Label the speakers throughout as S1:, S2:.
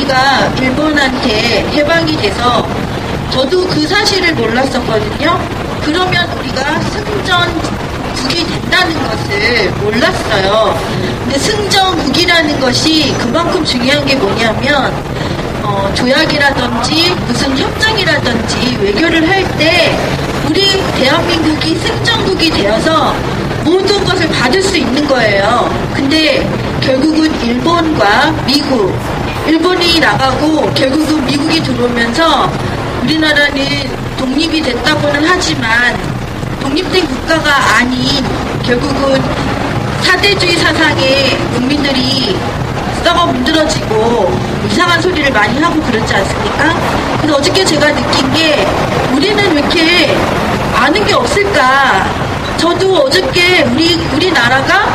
S1: 우리가 일본한테 해방이 돼서 저도 그 사실을 몰랐었거든요. 그러면 우리가 승전국이 된다는 것을 몰랐어요. 근데 승전국이라는 것이 그만큼 중요한 게 뭐냐면 조약이라든지 무슨 협정이라든지 외교를 할 때 우리 대한민국이 승전국이 되어서 모든 것을 받을 수 있는 거예요. 근데 결국은 일본과 미국, 일본이 나가고 결국은 미국이 들어오면서 우리나라는 독립이 됐다고는 하지만 독립된 국가가 아닌 결국은 사대주의 사상에 국민들이 썩어 문드러지고 이상한 소리를 많이 하고 그렇지 않습니까? 그래서 어저께 제가 느낀 게 우리는 왜 이렇게 아는 게 없을까? 저도 어저께 우리나라가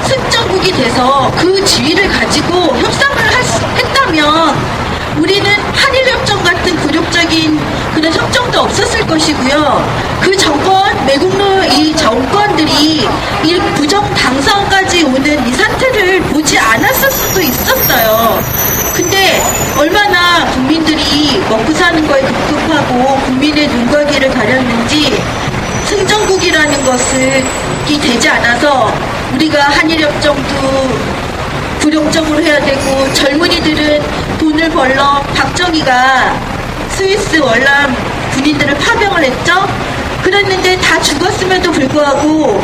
S1: 승전국이 돼서 그 지위를 가지고 협상을 했다면 우리는 한일협정 같은 굴욕적인 그런 협정도 없었을 것이고요. 그 정권, 매국노 이 정권들이 이 부정 당선까지 오는 이 사태를 보지 않았을 수도 있었어요. 근데 얼마나 국민들이 먹고 사는 거에 급급하고 국민의 눈과 귀를 가렸는지 승전국이라는 것이 되지 않아서 우리가 한일협정도 굴욕적으로 해야 되고 젊은이들은 돈을 벌러 박정희가 스위스 월남 군인들을 파병을 했죠. 그랬는데 다 죽었음에도 불구하고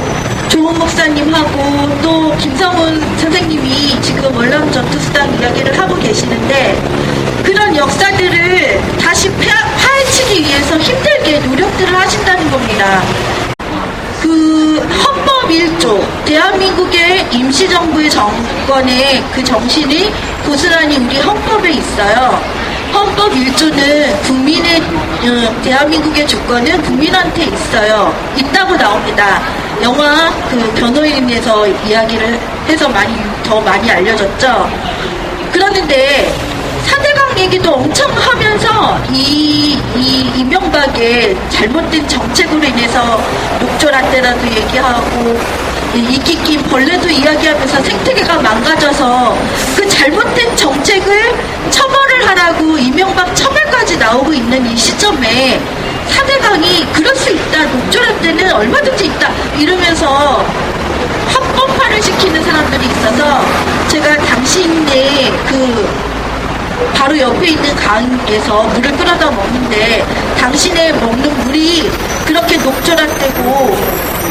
S1: 조원 목사님하고 또 김성훈 선생님이 지금 월남 전투수단 이야기를 하고 계시는데 그런 역사들을 다시 파헤치기 위해서 힘들게 노력들을 하신다는 겁니다. 그 헌법 1조 대한민국의 임시정부의 정권의 그 정신이 고스란히 우리 헌법에 있어요. 헌법 1조는 국민의 대한민국의 주권은 국민한테 있다고 나옵니다. 영화 그 변호인에서 이야기를 해서 더 많이 알려졌죠. 그러는데 4대강 얘기도 엄청 하면서 이명박의 잘못된 정책으로 인해서 녹조라떼라도 얘기하고 이끼낀 벌레도 이야기하면서 생태계가 망가져서 그 잘못된 정책을 처벌을 하라고 이명박 처벌까지 나오고 있는 이 시점에 4대강이 그럴 수 있다, 녹조라떼는 얼마든지 있다 이러면서 합법화를 시키는 사람들이 있어서 제가 당신의 바로 옆에 있는 강에서 물을 끌어다 먹는데 당신의 먹는 물이 그렇게 녹조라떼고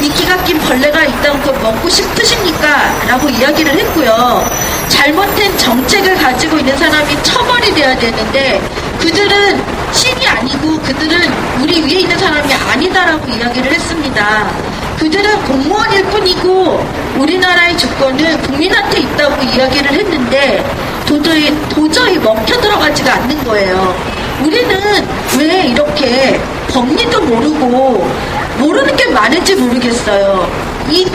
S1: 이끼가 낀 벌레가 있다고 그걸 먹고 싶으십니까? 라고 이야기를 했고요. 잘못된 정책을 가지고 있는 사람이 처벌이 돼야 되는데 그들은 신이 아니고 그들은 우리 위에 있는 사람이 아니다라고 이야기를 했습니다. 그들은 공무원일 뿐이고 우리나라의 주권은 국민한테 있다고 이야기를 했는데 도저히 먹혀 들어가지가 않는 거예요. 우리는 왜 이렇게 법리도 모르고 모르는 게 많은지 모르겠어요. 이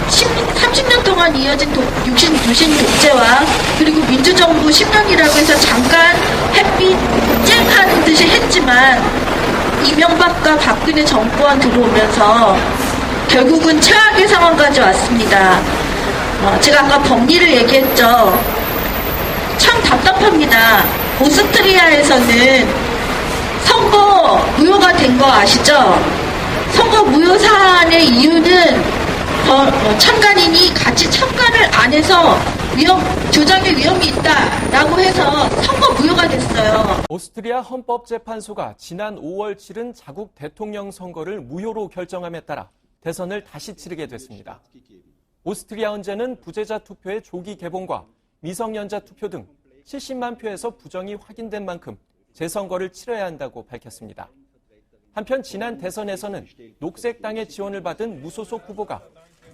S1: 30년 동안 이어진 유신 독재와 그리고 민주정부 10년이라고 해서 잠깐 햇빛 쨍 하는 듯이 했지만 이명박과 박근혜 정권 들어오면서 결국은 최악의 상황까지 왔습니다. 제가 아까 법리를 얘기했죠. 참 답답합니다. 오스트리아에서는 선거 무효가 된 거 아시죠? 선거 무효 사안의 이유는 참관인이 같이 참관을 안 해서 조작의 위험이 있다라고 해서 선거 무효가 됐어요.
S2: 오스트리아 헌법재판소가 지난 5월 치른 자국 대통령 선거를 무효로 결정함에 따라 대선을 다시 치르게 됐습니다. 오스트리아 헌재는 부재자 투표의 조기 개봉과 미성년자 투표 등 70만 표에서 부정이 확인된 만큼 재선거를 치러야 한다고 밝혔습니다. 한편 지난 대선에서는 녹색당의 지원을 받은 무소속 후보가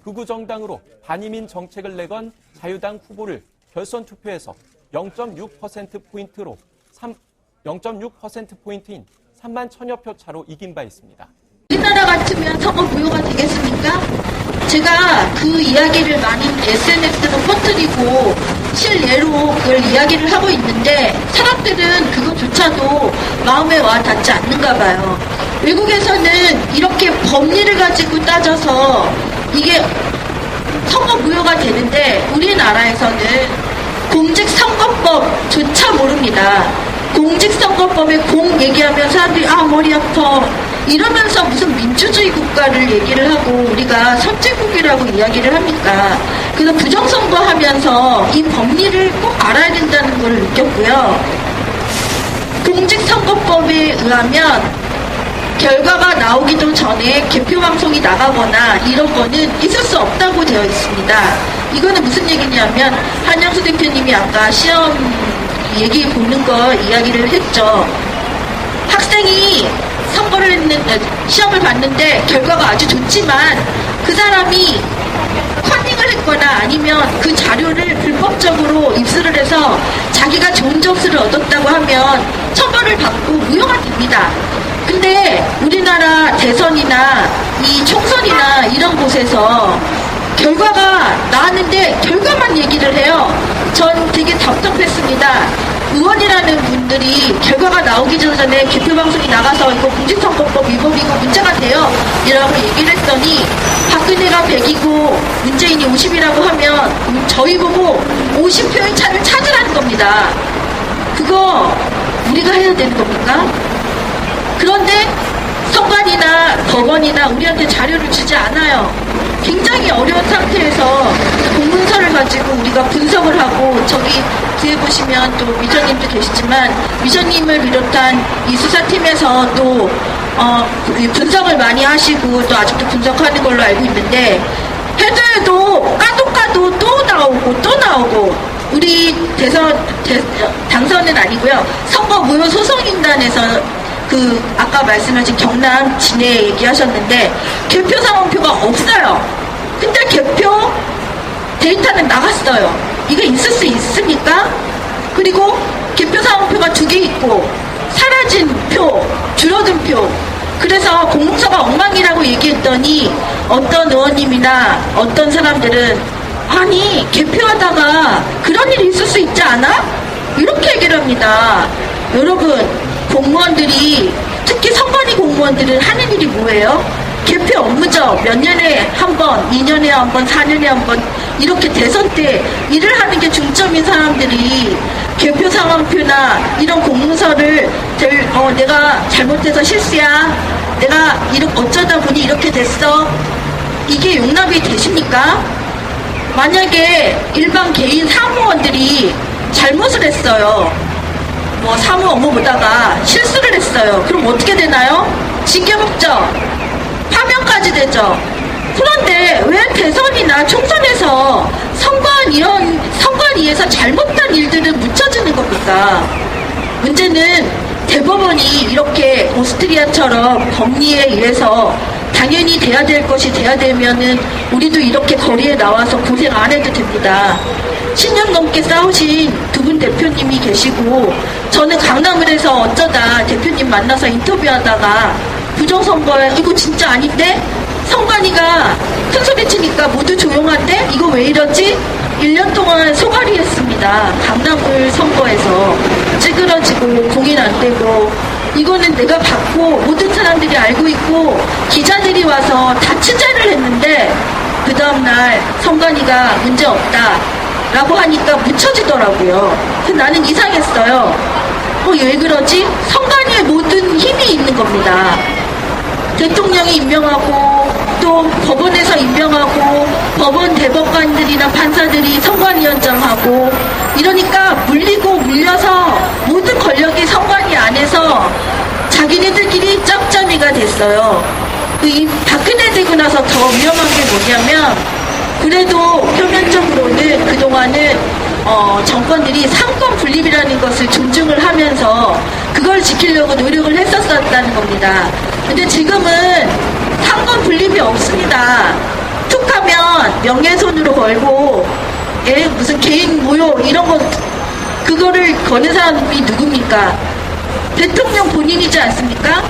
S2: 극우 정당으로 반이민 정책을 내건 자유당 후보를 결선 투표에서 0.6%포인트인 3만 1000여 표 차로 이긴 바 있습니다.
S1: 우리나라 같으면 선거 무효가 되겠습니까? 제가 그 이야기를 많이 SNS로 퍼뜨리고 실례로 그걸 이야기를 하고 있는데 사람들은 그것조차도 마음에 와 닿지 않는가 봐요. 외국에서는 이렇게 법리를 가지고 따져서 이게 선거 무효가 되는데 우리나라에서는 공직선거법조차 겁니다. 공직선거법에 공 얘기하면 사람들이 머리 아파 이러면서 무슨 민주주의 국가를 얘기를 하고 우리가 선진국이라고 이야기를 합니까? 그래서 부정선거 하면서 이 법리를 꼭 알아야 된다는 걸 느꼈고요. 공직선거법에 의하면 결과가 나오기도 전에 개표방송이 나가거나 이런 거는 있을 수 없다고 되어 있습니다. 이거는 무슨 얘기냐면 한영수 대표님이 아까 시험 얘기 보는 거 이야기를 했죠. 학생이 선거를 했는데 시험을 봤는데 결과가 아주 좋지만 그 사람이 컨닝을 했거나 아니면 그 자료를 불법적으로 입수를 해서 자기가 좋은 점수를 얻었다고 하면 처벌을 받고 무효가 됩니다. 근데 우리나라 대선이나 이 총선이나 이런 곳에서 결과가 나왔는데 결과만 얘기를 해요. 전 되게 답답했습니다. 의원이라는 분들이 결과가 나오기 전에 개표방송이 나가서 이거 공직선거법 위법이고 문제가 돼요 이라고 얘기를 했더니 박근혜가 100이고 문재인이 50이라고 하면 저희 보고 50표의 차를 찾으라는 겁니다. 그거 우리가 해야 되는 겁니까? 그런데 선관위나 법원이나 우리한테 자료를 주지 않아요. 굉장히 어려운 상태에서 공문서를 가지고 우리가 분석을 하고 저기 뒤에 보시면 또 미전님도 계시지만 미전님을 비롯한 이 수사팀에서 또 분석을 많이 하시고 또 아직도 분석하는 걸로 알고 있는데 해도 까도 또 나오고 우리 당선은 아니고요. 선거 무효 소송인단에서 아까 말씀하신 경남 진해 얘기하셨는데 개표 상황표가 없어요. 근데 개표 데이터는 나갔어요. 이게 있을 수 있습니까? 그리고 개표 상황표가 2개 있고 사라진 표, 줄어든 표. 그래서 공문서가 엉망이라고 얘기했더니 어떤 의원님이나 어떤 사람들은 아니 개표하다가 그런 일이 있을 수 있지 않아? 이렇게 얘기를 합니다. 여러분 공무원들이 특히 선관위 공무원들은 하는 일이 뭐예요? 개표 업무죠. 몇 년에 한 번, 2년에 한 번, 4년에 한 번 이렇게 대선 때 일을 하는 게 중점인 사람들이 개표 상황표나 이런 공문서를 내가 잘못해서 실수야. 내가 어쩌다 보니 이렇게 됐어. 이게 용납이 되십니까? 만약에 일반 개인 사무원들이 잘못을 했어요. 사무 업무 보다가 실수를 했어요. 그럼 어떻게 되나요? 징계 먹죠. 파면까지 되죠. 그런데 왜 대선이나 총선에서 선관위에서 잘못한 일들은 묻혀지는 겁니까? 문제는 대법원이 이렇게 오스트리아처럼 법리에 의해서 당연히 돼야 될 것이 돼야 되면은 우리도 이렇게 거리에 나와서 고생 안 해도 됩니다. 10년 넘게 싸우신 두 분 대표님이 계시고 저는 강남을 해서 어쩌다 대표님 만나서 인터뷰하다가 부정선거에 이거 진짜 아닌데? 선관위가 큰 소리 치니까 모두 조용한데? 이거 왜 이러지? 1년 동안 소갈이 했습니다. 강남을 선거에서 찌그러지고 공인 안 되고 이거는 내가 받고 모든 사람들이 알고 있고 기자들이 와서 다 취재를 했는데 그 다음날 선관위가 문제 없다 라고 하니까 묻혀지더라고요. 나는 이상했어요. 왜 그러지? 선관위에 모든 힘이 있는 겁니다. 대통령이 임명하고 또 법원에서 임명하고 법원 대법관들이나 판사들이 선관위원장하고 이러니까 물려서 모든 권력이 선관위 안에서 자기네들끼리 짬짬이가 됐어요. 이 박근혜 되고 나서 더 위험한 게 뭐냐면 그래도 표면적으로는 그동안은 정권들이 상권 분립이라는 것을 존중을 하면서 그걸 지키려고 노력을 했었다는 겁니다. 근데 지금은 상권 분립이 없습니다. 툭하면 명예훼손으로 걸고 무슨 개인 모욕 이런 거 그거를 거는 사람이 누굽니까? 대통령 본인이지 않습니까?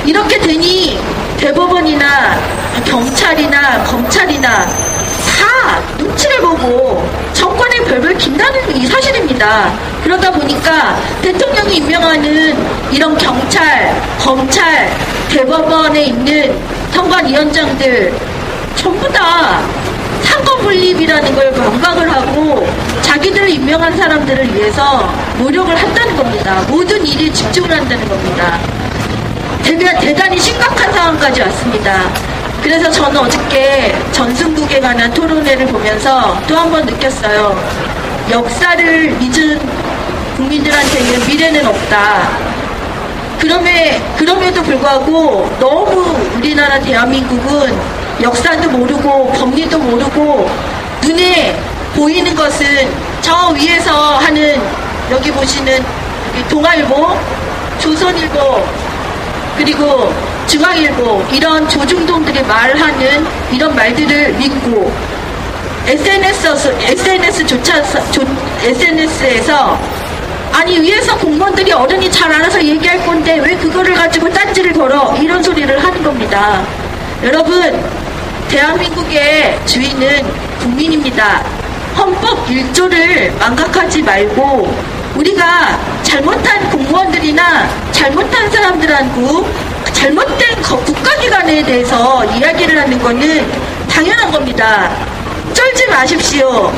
S1: 이렇게 되니 대법원이나 경찰이나 검찰이나 다 눈치를 보고 정권에 별별 긴다는 이 사실입니다. 그러다 보니까 대통령이 임명하는 이런 경찰, 검찰, 대법원에 있는 선관위원장들 전부 다 상권 분립이라는 걸 망각을 하고 자기들을 임명한 사람들을 위해서 노력을 한다는 겁니다. 모든 일에 집중을 한다는 겁니다. 대단히 심각한 상황까지 왔습니다. 그래서 저는 어저께 전승국에 관한 토론회를 보면서 또 한 번 느꼈어요. 역사를 잊은 국민들한테는 미래는 없다. 그럼에도 불구하고 너무 우리나라 대한민국은 역사도 모르고 법리도 모르고 눈에 보이는 것은 저 위에서 하는 여기 보시는 동아일보, 조선일보, 그리고 중앙일보 이런 조중동들이 말하는 이런 말들을 믿고 SNS에서 아니 위에서 공무원들이 어른이 잘 알아서 얘기할 건데 왜 그거를 가지고 딴지를 걸어 이런 소리를 하는 겁니다. 여러분 대한민국의 주인은 국민입니다. 헌법 1조를 망각하지 말고 우리가 잘못한 공무원들이나 잘못한 사람들하고 잘못된 국가기관에 대해서 이야기를 하는 거는 당연한 겁니다. 쫄지 마십시오.